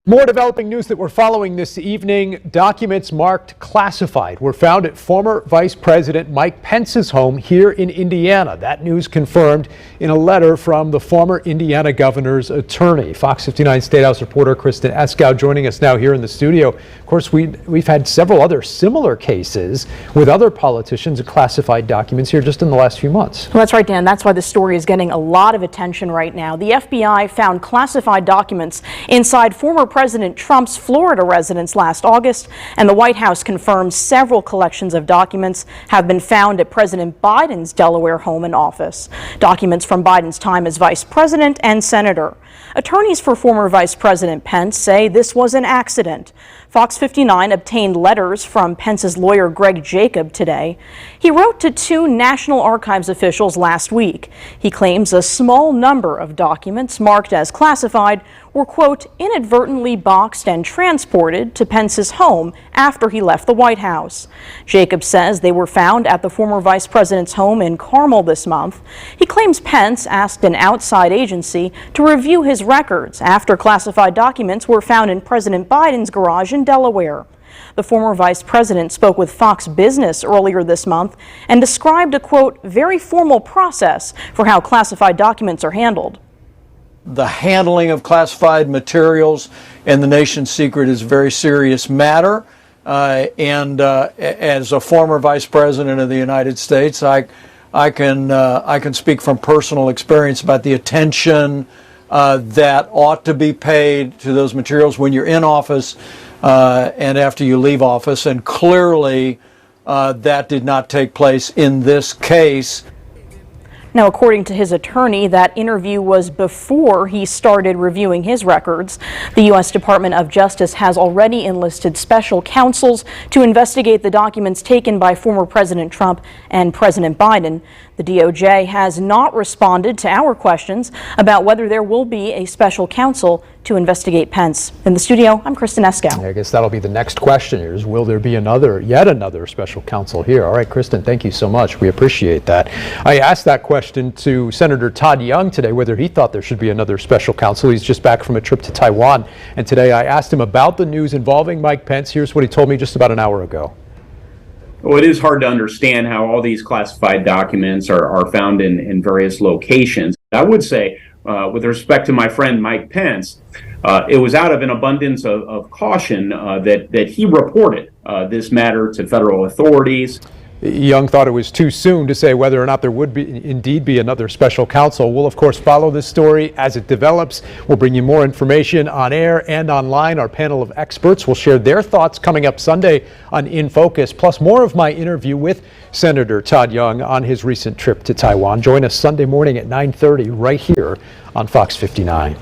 More developing news that we're following this evening. Documents marked classified were found at former Vice President Mike Pence's home here in Indiana. That news confirmed in a letter from the former Indiana governor's attorney. Fox 59 State House reporter Kristen Eskow joining us now here in the studio. Of course, we've had several other similar cases with other politicians of classified documents here just in the last few months. Well, that's right, Dan. That's why the story is getting a lot of attention right now. The FBI found classified documents inside former President Trump's Florida residence last August, and the White House confirms several collections of documents have been found at President Biden's Delaware home and office. Documents from Biden's time as vice president and senator. Attorneys for former Vice President Pence say this was an accident. Fox 59 obtained letters from Pence's lawyer Greg Jacob today. He wrote to two National Archives officials last week. He claims a small number of documents marked as classified were, quote, inadvertently boxed and transported to Pence's home after he left the White House. Jacob says they were found at the former vice president's home in Carmel this month. He claims Pence asked an outside agency to review his records after classified documents were found in President Biden's garage in Delaware. The former vice president spoke with Fox Business earlier this month and described a, quote, very formal process for how classified documents are handled. The handling of classified materials and the nation's secret is a very serious matter. As a former vice president of the United States, I can speak from personal experience about the attention that ought to be paid to those materials when you're in office and after you leave office. And clearly, that did not take place in this case. Now, according to his attorney, that interview was before he started reviewing his records. The U.S. Department of Justice has already enlisted special counsels to investigate the documents taken by former President Trump and President Biden. The DOJ has not responded to our questions about whether there will be a special counsel to investigate Pence. In the studio, I'm Kristen Eskow. I guess that'll be the next question is, will there be yet another special counsel here? All right, Kristen, thank you so much. We appreciate that. I asked that question to Senator Todd Young today, whether he thought there should be another special counsel. He's just back from a trip to Taiwan. And today I asked him about the news involving Mike Pence. Here's what he told me just about an hour ago. Well, it is hard to understand how all these classified documents are found in various locations. I would say, with respect to my friend Mike Pence, it was out of an abundance of caution that he reported this matter to federal authorities. Young thought it was too soon to say whether or not there would indeed be another special counsel. We'll, of course, follow this story as it develops. We'll bring you more information on air and online. Our panel of experts will share their thoughts coming up Sunday on In Focus, plus more of my interview with Senator Todd Young on his recent trip to Taiwan. Join us Sunday morning at 9:30 right here on Fox 59.